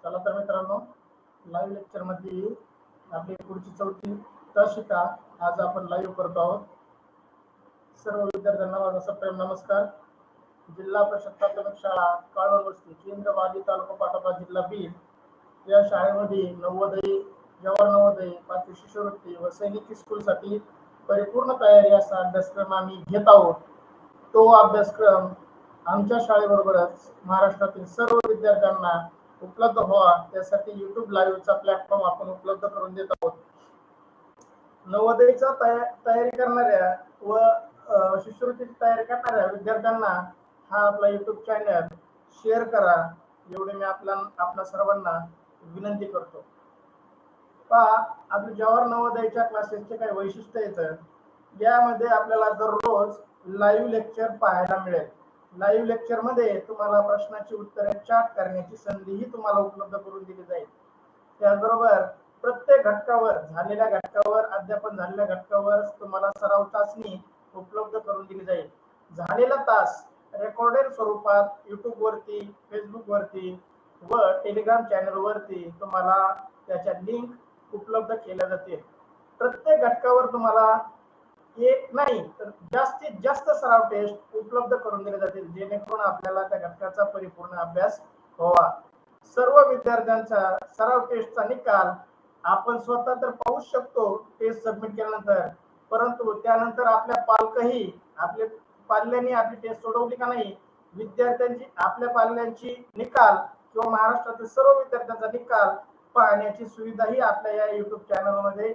चला तर मित्रांनो, लाईव्ह लेक्चर मध्ये आपली पुढची चौथी तासिका आज आपण लाईव्ह करतो आहोत. सर्व विद्यार्थ्यांना माझा सप्रेम नमस्कार. जिल्हा परिषद प्राथमिक शाळा काळवस्ती केंद्रवाडी तालुका पाटोदा जिल्हा बीड या शाळेमध्ये नवोदय, जवाहर नवोदय, 5वी शिष्यवृत्ती व सैनिकी स्कूल साठी परिपूर्ण तयारी असा अभ्यासक्रम आम्ही घेत आहोत. तो अभ्यासक्रम आमच्या शाळेबरोबरच महाराष्ट्रातील सर्व विद्यार्थ्यांना उपलब्ध व्हावा त्यासाठी YouTube लाईव्हचा प्लॅटफॉर्म आपण उपलब्ध करून देत आहोत. नवोदयचा तयारी करणाऱ्या व शिष्यवृत्तीची तयारी करणाऱ्या विद्यार्थ्यांना हा आपला YouTube चॅनल शेअर करा एवढे मी आपल्या सर्वांना विनंती करतो. पहा, आपल्या जवाहर नवोदयच्या क्लासेसचे काही वैशिष्ट्य आहेत. यामध्ये आपल्याला दररोज लाईव्ह लेक्चर पाहायला मिळेल. लाईव्ह लेक्चर मध्ये तुम्हाला प्रश्नाची उत्तरे चॅट करण्याची संधीही तुम्हाला उपलब्ध करून दिली जाईल. त्याचबरोबर प्रत्येक घटकावर अध्यापन झालेल्या घटकावर तुम्हाला सराव चाचणी उपलब्ध करून दिली जाईल. झालेला तास रेकॉर्डेड स्वरूपात YouTube वरती, फेसबुक वरती व टेलिग्राम चॅनल वरती तुम्हाला त्याच्या लिंक उपलब्ध केल्या जातील. प्रत्येक घटकावर तुम्हाला एक नाही तर जास्तीत जास्त सराव टेस्ट उपलब्ध करून दिले जातील जेणेकरून आपल्याला त्या घटकाचा परिपूर्ण अभ्यास व्हावा. सर्व विद्यार्थ्यांचा सराव टेस्टचा निकाल आपण स्वतः तर पाहू शकतो टेस्ट सबमिट केल्यानंतर, परंतु त्यानंतर आपल्या पाल्यांनी आपली टेस्ट सोडवली का नाही, विद्यार्थ्यांची आपल्या पाल्यांची निकाल किंवा महाराष्ट्रातील सर्व विद्यार्थ्यांचा निकाल पाहण्याची सुविधाही आपल्या या YouTube चॅनल मध्ये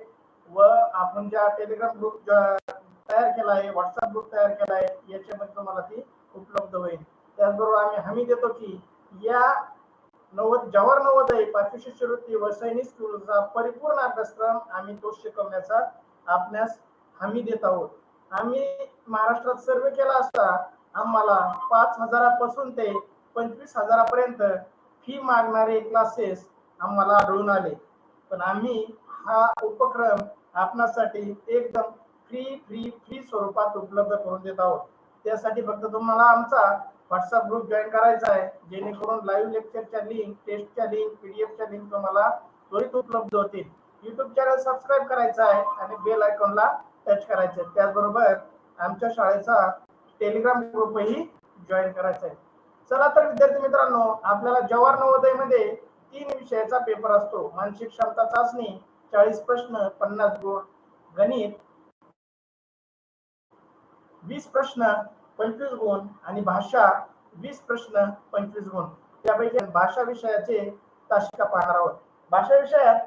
व आपण ज्या टेलिग्राम ग्रुप तयार केला आहे, व्हॉट्सअप ग्रुप तयार केला आहे, याच्यामध्ये तुम्हाला ती उपलब्ध होईल. त्याचबरोबर आम्ही हमी देतो की या जवाहर नवोदय, 5वी शिष्यवृत्ती व सैनिक स्कूलचा परिपूर्ण अभ्यासक्रम आम्ही तो शिकवण्याचा आपल्यास हमी देत आहोत. आम्ही महाराष्ट्रात सर्वे केला असता आम्हाला 5,000 पासून ते 25,000 पर्यंत फी मागणारे क्लासेस आम्हाला आढळून आले, पण आम्ही हा उपक्रम आपणासाठी एकदम फ्री स्वरूपात उपलब्ध करून देत आहोत. त्यासाठी फक्त तुम्हाला आमचा व्हॉट्सअप ग्रुप जॉईन करायचा आहे जेणेकरून लाईव्ह लेक्चरच्या लिंक, टेस्टच्या लिंक, पीडीएफच्या लिंक तुम्हाला त्वरित उपलब्ध होतील. YouTube चॅनल सबस्क्राईब करायचा आहे आणि बेल आयकॉनला टच करायचं आहे. त्याचबरोबर आमच्या शाळेचा टेलिग्राम ग्रुपही जॉईन करायचा आहे. चला तर विद्यार्थी मित्रांनो, आपल्याला जवाहर नवोदय मध्ये 3 विषयाचा पेपर असतो. मानसिक क्षमता चाचणी 40 प्रश्न 50 गुण, गणित 20 प्रश्न 25 गुण आणि भाषा 20 प्रश्न 25 गुण. त्यापैकी भाषा विषयाचे तासिका पाहणार आहोत. भाषा विषयात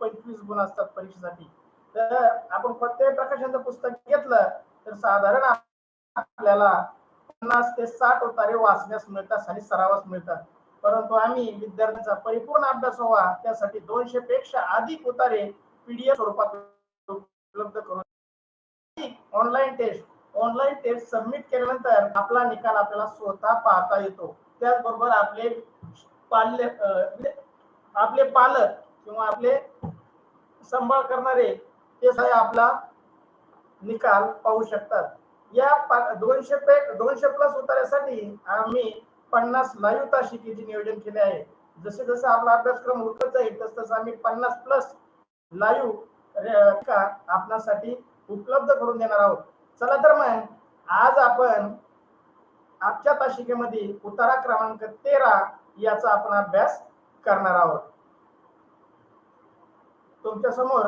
25 गुण असतात परीक्षेसाठी. तर आपण प्रत्येक प्रकाशनाचं पुस्तक घेतलं तर साधारण आपल्याला 50 ते 60 उतारे वाचण्यास मिळतात आणि सरावास मिळतात. परंतु आम्ही विद्यार्थ्यांचा परिपूर्ण अभ्यास व्हावा त्यासाठी 200 पेक्षा अधिक उतारे पीडीएफ स्वरूपात उपलब्ध करून ऑनलाईन टेस्ट सबमिट केल्यानंतर आपला निकाल आपल्याला स्वतः पाहता येतो. त्याचबरोबर आपले पालक किंवा आपले सांभाळ करणारे ते सगळे आपला निकाल पाहू शकतात. या 200 प्लस उतार्यासाठी आम्ही 50 लाईव्ह तासिकेचे नियोजन केले आहे. जसे जसे आपला अभ्यासक्रम उरकत जाईल तसं आम्ही 50 प्लस लाईव्ह आपल्यासाठी उपलब्ध करून देणार आहोत. चला तर मग आज आपण आजच्या तासिकेमध्ये उतारा क्रमांक 13 याचा आपण अभ्यास करणार आहोत. तुमच्या समोर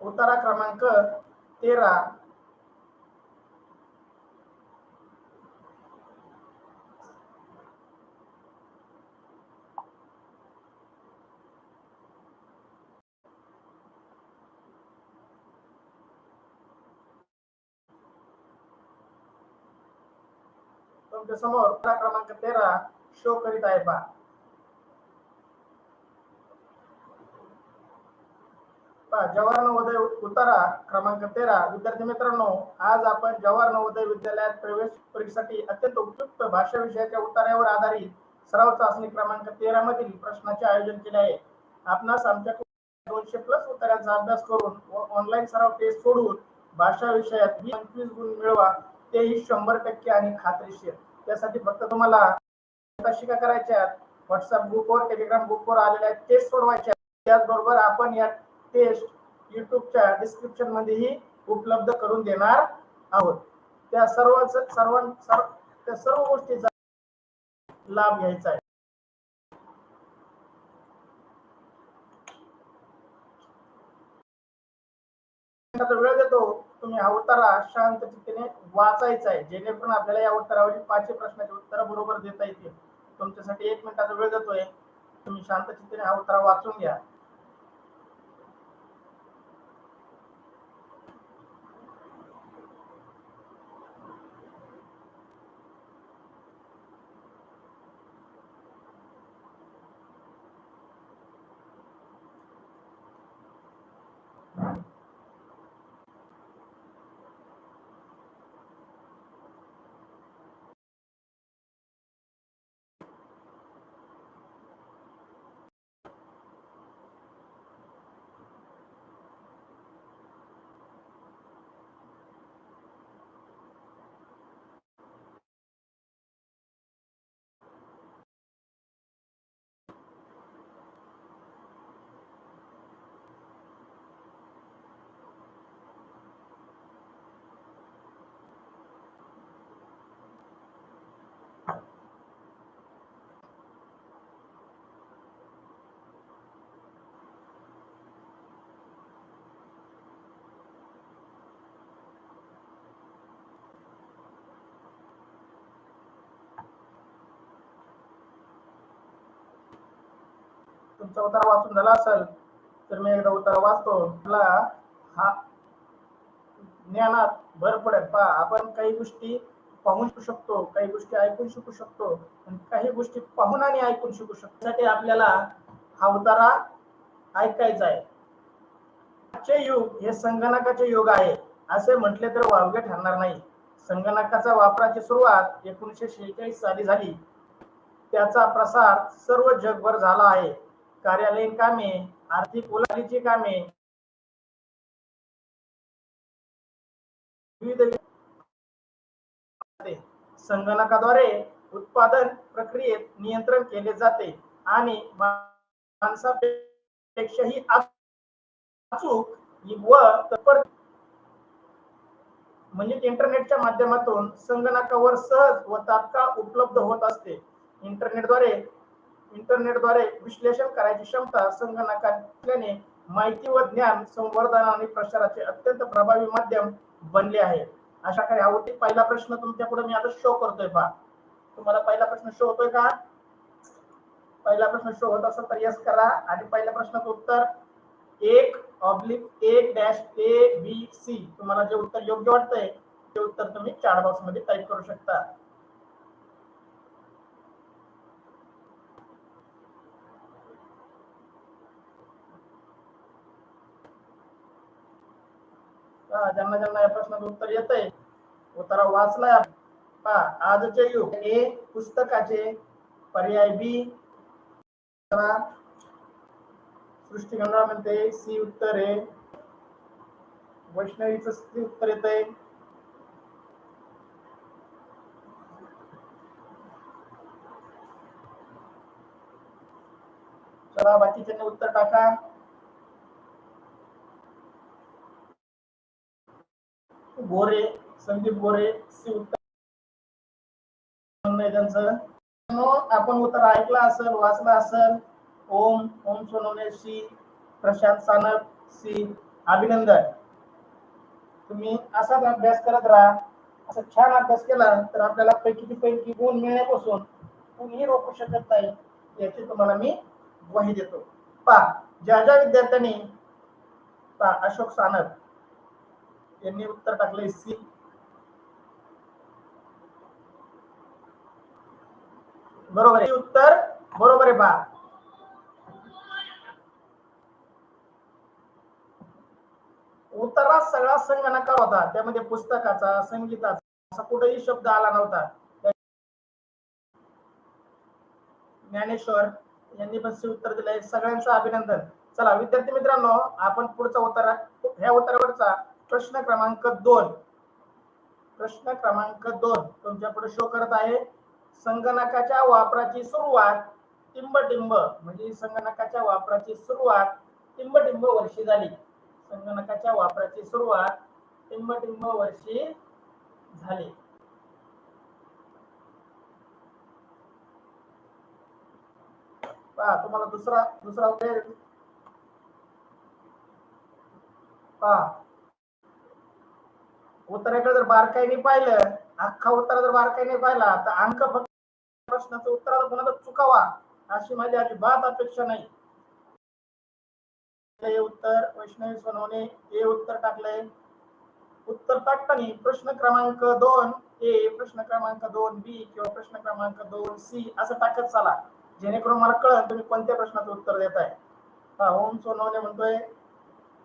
उतारा क्रमांक 13 तुमच्या समोर उतारा क्रमांक 13 शो करीत आहे. पहा, जवाहर नवोदय उतारा क्रमांक 13. विद्यार्थी मित्रांनो, आज आपण जवाहर नवोदय विद्यालयात प्रवेश परीक्षेसाठी अत्यंत उपयुक्त भाषा विषयाच्या उतार्यावर आधारित सराव चाचणी क्रमांक 13 मधील प्रश्नाचे आयोजन केले आहे. आपणास आमच्याकडे 200 प्लस उतार्याचा अभ्यास करून व ऑनलाईन सराव टेस्ट सोडून भाषा विषयात 25 गुण मिळवा, तेही 100% आणि खात्रीशीर. त्यासाठी फक्त तुम्हाला शिका करायच्या, व्हॉट्सअप ग्रुपवर टेलिग्राम ग्रुपवर आलेल्या टेस्ट सोडवायच्या. त्याचबरोबर आपण या टेस्ट युट्यूबच्या डिस्क्रिप्शन मध्येही उपलब्ध करून देणार आहोत. त्या सर्व गोष्टीचा लाभ घ्यायचा आहे. वेळ देतो, तुम्ही हा उतारा शांत चित्ताने वाचायचा आहे, जेणेकरून आपल्याला या उत्तरावरील 5 प्रश्नाचे उत्तर बरोबर देता येतील. तुमच्यासाठी 1 मिनिटाचा वेळ देतोय, तुम्ही शांत चित्ताने हा उतारा वाचून घ्या. तुमचा उतारा वाचून झाला असेल तर मी एकदा उतारा वाचतो. मला हा ज्ञानात भर पडेल. पहा, आपण काही गोष्टी पाहून शिकू शकतो, काही गोष्टी ऐकून शिकू शकतो, आणि काही गोष्टी पाहून आणि ऐकून शिकू शकतो. त्यासाठी आपल्याला हा उतारा ऐकायचा आहे. आजचे युग हे संगणकाचे युग आहे असे म्हटले तर वावगे ठरणार नाही. संगणकाचा वापराची सुरुवात 1946 साली झाली. त्याचा प्रसार सर्व जगभर झाला आहे. कार्यालयीन कामे, आर्थिक उलाढालीची कामे, विविध संगणकाद्वारे उत्पादन प्रक्रियेत नियंत्रण केले जाते आणि माणसापेक्षाही अचूक व तत्पर म्हणजे इंटरनेटच्या माध्यमातून संगणकावर सहज व तात्काळ उपलब्ध होत असते. इंटरनेटद्वारे विश्लेषण करायची क्षमता संगणकात असल्याने माहिती व ज्ञान संवर्धन आणि प्रसाराचे अत्यंत प्रभावी माध्यम बनले आहे. अशा काही आवडते. पहिला प्रश्न तुमच्या पुढे मी आता शो करतोय. पहा, तुम्हाला पहिला प्रश्न शो होतोय का? पहिला प्रश्न शो होत असेल तर यस करा. आणि पहिल्या प्रश्नाचं उत्तर 1/1-A-B-C. तुम्हाला जे उत्तर योग्य वाटतंय ते उत्तर तुम्ही चॅट बॉक्स मध्ये टाइप करू शकता. ज्यांना ज्यांना या प्रश्नाचं उत्तर येतंय, उत्तर वाचलाय. पहा, आजचे युग ए पुस्तकाचे, पर्याय बी सृष्टीखंडा म्हणते, सी उत्तर आहे. वैष्णवीचं सी उत्तर येतंय. चला, बाकीच्यांनी उत्तर टाका. गोरे, संदीप गोरे, सी उत्तर त्यांचं. आपण उत्तर ऐकलं असेल, वाचलं असेल. ओम सोनवणे सी, प्रशांत सानप सी. अभिनंदन. तुम्ही असाच अभ्यास करत राहा. असं छान अभ्यास केला तर आपल्याला पैकी गुण मिळण्यापासून कुणीही रोखू शकत नाही, याची तुम्हाला मी ग्वाही देतो. पहा, ज्या विद्यार्थ्यांनी, पहा, अशोक सानप यांनी उत्तर टाकले सी. बरोबर आहे. उत्तर बरोबर आहे. पहा, उत्तरात सगळा संगणकावर होता. त्यामध्ये पुस्तकाचा, संगीताचा असा कुठेही शब्द आला नव्हता. ज्ञानेश्वर यांनी पण उत्तर दिलंय. सगळ्यांचं अभिनंदन. चला विद्यार्थी मित्रांनो, आपण पुढचा उत्तर, ह्या उत्तरावरचा प्रश्न क्रमांक 2 तुमच्या पुढे शो करत आहे. संगणकाच्या वापराची सुरुवात टिंबटिंब म्हणजे संगणकाच्या वापराची सुरुवात टिंबटिंब वर्षी झाली. संगणकाच्या वापराची सुरुवात टिंबटिंब वर्षी झाली. पहा तुम्हाला दुसरा दुसरा पहा उत्तराकडे जर बारकाईने पाहिलं, अख्खा उत्तर जर बारकाईने पाहिला तर अंक फक्त प्रश्नाचं उत्तर कोणाला चुकावा अशी माझी अजिबात अपेक्षा नाही. हे उत्तर वैष्णवी सोनवणे हे उत्तर टाकलंय. उत्तर टाकताना प्रश्न क्रमांक 2 ए, प्रश्न क्रमांक 2 बी किंवा प्रश्न क्रमांक 2 सी असं टाकत चला, जेणेकरून मला कळेल तुम्ही कोणत्या प्रश्नाचं उत्तर देताय. ओम सोनवणे म्हणतोय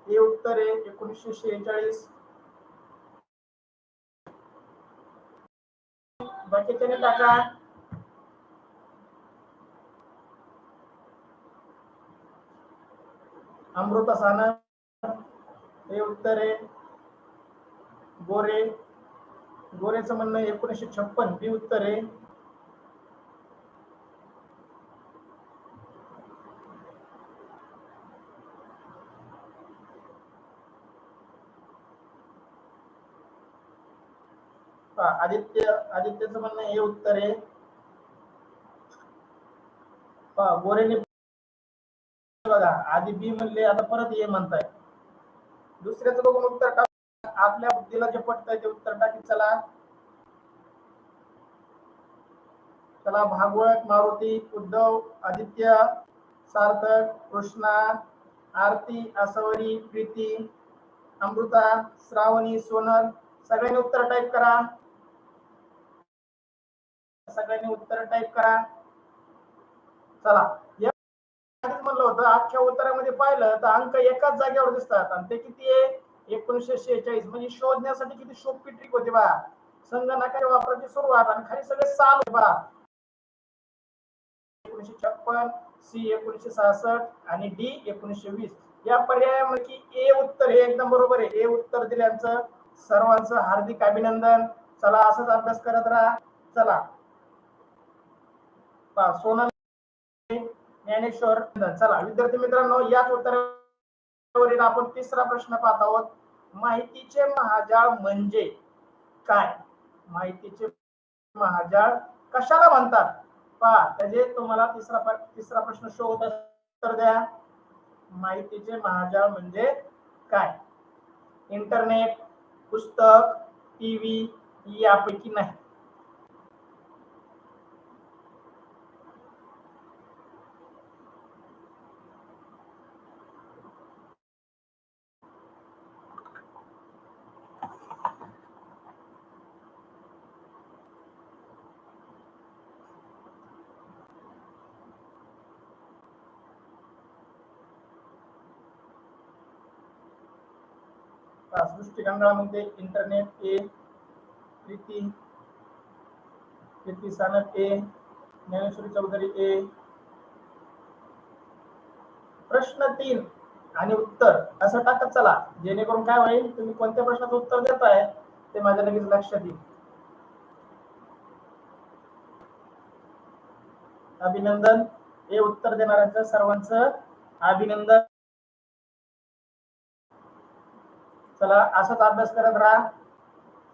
हे उत्तर आहे 1946. बाकीच्याने टाका. अमृता सानप हे उत्तर आहे. गोरे गोरेचं म्हणणं 1956 बी उत्तर आहे. आदित्यचं म्हणणं हे उत्तर आहे. गोरेने बघा आधी बी म्हणले आता परत ए म्हणताय. दुसऱ्याचं बघून उत्तर टाक, आपल्या बुद्धीला जे पटतंय ते उत्तर टाकी. चला चला भागवत, मारुती, उद्धव, आदित्य, सार्थक, कृष्णा, आरती, आसवरी, प्रीती, अमृता, श्रावणी, सोनल सगळ्यांनी उत्तर टाईप करा. सगळ्यांनी उत्तर टाईप करा. चला म्हणलं होतं अख्ख्या उत्तरामध्ये पाहिलं तर अंक एकाच जागेवर दिसतात आणि ते किती आहे 1946. म्हणजे शोधण्यासाठी किती सोपी ट्रिक होती बा. संगणकाच्या वापराची सुरुवात आणि खाली सगळे साल होते बा. 1956, सी 1966 आणि डी 1920. या पर्यायामध्ये ए उत्तर हे एकदम बरोबर आहे. ए उत्तर दिल्याचं सर्वांचं हार्दिक अभिनंदन. चला असंच अभ्यास करत राहा. चला सोनल, ज्ञानेश्वर. चला विद्यार्थी मित्रांनो, याच उत्तरावरील आपण तिसरा प्रश्न पाहत आहोत. माहितीचे महाजाळ म्हणजे काय? माहितीचे महाजाळ कशाला म्हणतात? पहा त्याचे तुम्हाला तिसरा प्रश्न शोध उत्तर द्या. माहितीचे महाजाळ म्हणजे काय? इंटरनेट, पुस्तक, टीव्ही यापैकी नाही. सृष्टी गंगाळ म्हणते इंटरनेट ए, प्रीती सानप ए, ज्ञानेश्वरी चौधरी ए. प्रश्न 3 आणि उत्तर असं टाकत चला, जेणेकरून काय होईल तुम्ही कोणत्या प्रश्नाचं उत्तर देताय ते माझ्या लगेच लक्षात येईल. अभिनंदन. हे उत्तर देणाऱ्यांचं सर्वांचं अभिनंदन. चला असाच अभ्यास करत राहा.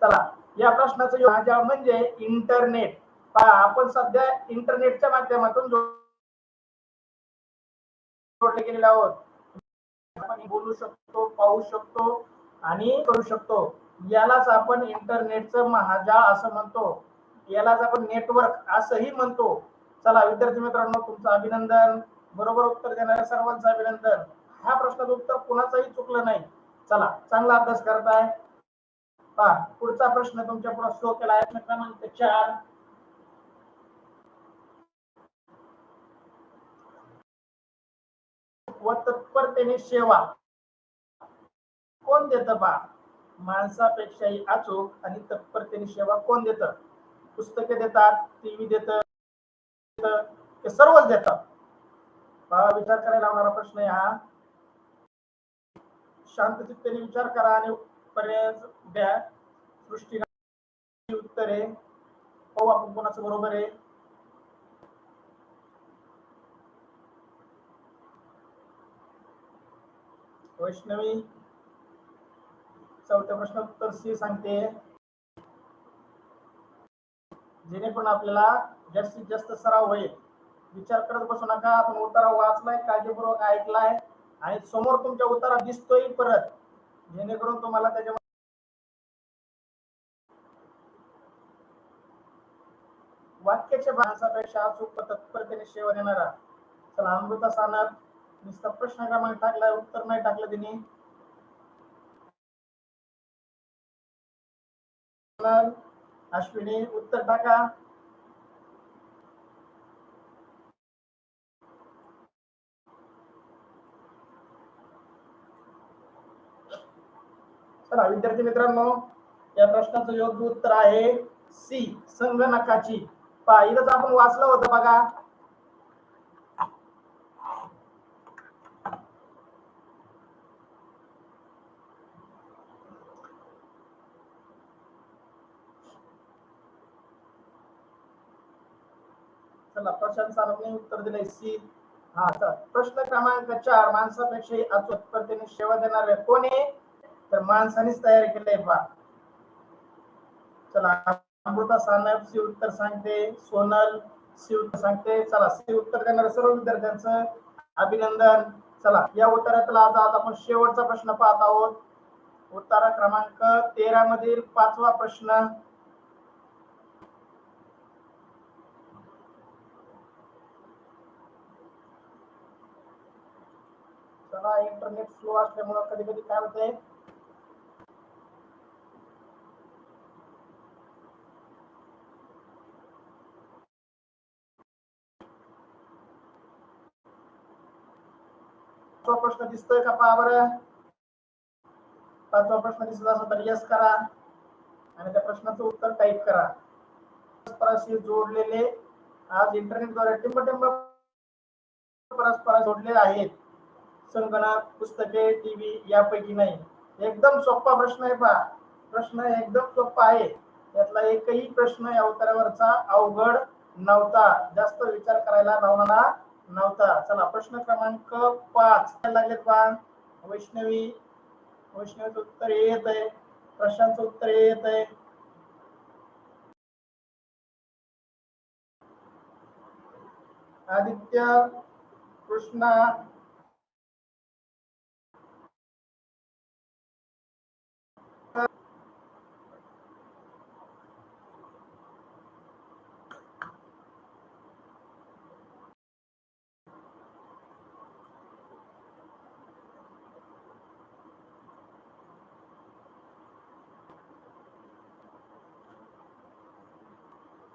चला या प्रश्नाचं महाजाळ म्हणजे इंटरनेट. पहा आपण सध्या इंटरनेटच्या माध्यमातून जोडले गेलेले आहोत. आपण बोलू शकतो, पाहू शकतो आणि करू शकतो. यालाच आपण इंटरनेटचं महाजाळ असं म्हणतो. यालाच आपण नेटवर्क असंही म्हणतो. चला विद्यार्थी मित्रांनो, तुमचं अभिनंदन. बरोबर उत्तर देणाऱ्या सर्वांचं अभिनंदन. ह्या प्रश्नाचं उत्तर कुणाचंही चुकलं नाही. चला चांगला अभ्यास करताय. पहा पुढचा प्रश्न तुमच्या पुढे शो केला आहे. प्रश्न क्रमांक 4. व तत्परतेने सेवा कोण देतं? पहा माणसापेक्षाही अचूक आणि तत्परतेने सेवा कोण देतं? पुस्तके देतात, टीव्ही देतं, ते सर्वच देतात. पहा विचार करायला लावणारा प्रश्न आहे हा. शांत चित्ताने विचार करा आणि पर्याय द्या. सृष्टी उत्तर आहे. पाहू आपण कोणाचं बरोबर आहे. वैष्णवी चौथ्या प्रश्न उत्तर सी सांगते. जेणेकरून आपल्याला जास्तीत जास्त सराव होईल. विचार करत बसू नका. आपण उतारा वाचलाय, काळजीपूर्वक ऐकलाय आणि समोर तुमच्या उतारा दिसतोय परत, जेणेकरून तुम्हाला त्याच्या वाक्याच्या भाषापेक्षा अचूक तत्परतेने सेवा देणारा. चला, अमृता सानप नुसता प्रश्न क्रमांक टाकलाय, उत्तर नाही टाकलं तिने. अश्विनी उत्तर टाका. चला विद्यार्थी मित्रांनो, या प्रश्नाचं योग्य उत्तर आहे सी, संगणकाची. पहा, इथंच आपण वाचलं होतं बघा. चला, प्रशांत सानपने उत्तर दिलंय सी. हा, तर प्रश्न क्रमांक 4, माणसापेक्षा अचूक तत्परतेने सेवा देणारे कोण आहे? तर माणसानेच तयार केलंय. पहा, चला, अमृता सानप सी उत्तर सांगते. सोनल सी उत्तर सांगते. चला, सी उत्तर देणाऱ्या सर्व विद्यार्थ्यांचं अभिनंदन. चला, या उत्तरातला आज आपण शेवटचा प्रश्न पाहत आहोत. उत्तर क्रमांक 13 मधील 5वा प्रश्न. चला, इंटरनेट स्लो असल्यामुळे कधी कधी काय होतंय, प्रश्न दिसतोय का पहा बरं. 5वा प्रश्न दिसत असेल तर यस करा आणि त्या प्रश्नाचं उत्तर टाईप करा. परस्परांशी जोडलेले, आज इंटरनेटद्वारे टिंबटिंब परस्पर जोडले आहेत. संगणक, पुस्तके, टीव्ही यापैकी नाही. एकदम सोपा प्रश्न आहे. पहा, प्रश्न एकदम सोपा आहे. यातला एकही प्रश्न या उत्तरावरचा अवघड नव्हता, जास्त विचार करायला लावणारा नव्हता. चला, प्रश्न क्रमांक 5 लागलेत पहा. वैष्णवीचं उत्तर येत आहे. प्रशांतचं उत्तर येत आहे. आदित्य, कृष्णा,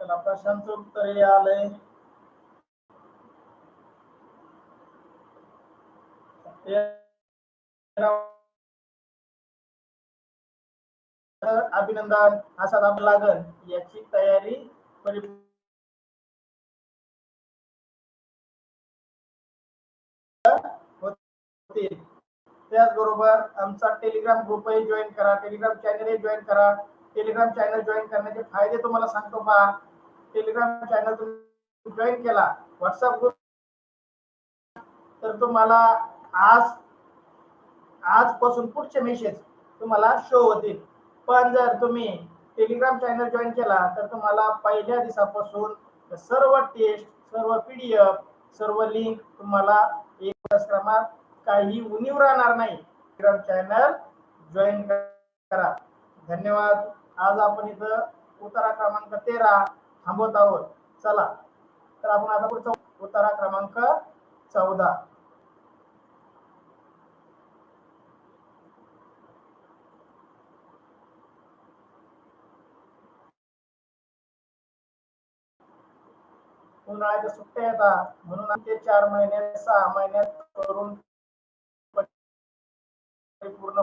चला, प्रशांतचं उत्तर हे आलंय. अभिनंदन. असा दाब लागल याची तयारी होते. त्याचबरोबर आमचा टेलिग्राम ग्रुपही जॉईन करा, टेलिग्राम चॅनलही जॉईन करा. टेलिग्राम चॅनल जॉईन करण्याचे फायदे तुम्हाला सांगतो पहा. टेलिग्राम चॅनल तुम्ही जॉईन केला, व्हॉट्सअप ग्रुप, तर तुम्हाला आजपासून पुढचे मेसेज तुम्हाला शो होतील. पण जर तुम्ही टेलिग्राम चॅनल जॉईन केला तर तुम्हाला पहिल्या दिवसापासून सर्व टेस्ट, सर्व पीडीएफ, सर्व लिंक तुम्हाला एक अभ्यासक्रमात काही उणीव राहणार नाही. टेलिग्राम चॅनल जॉईन करा. धन्यवाद. आज आपण इथं उतारा क्रमांक 13 थांबवत आहोत. चला, तर आपण आता पुढचा उतारा क्रमांक 14. उन्हाळ्याच्या सुट्ट्या येतात म्हणून ते 4 महिने 6 महिन्यात करून पूर्ण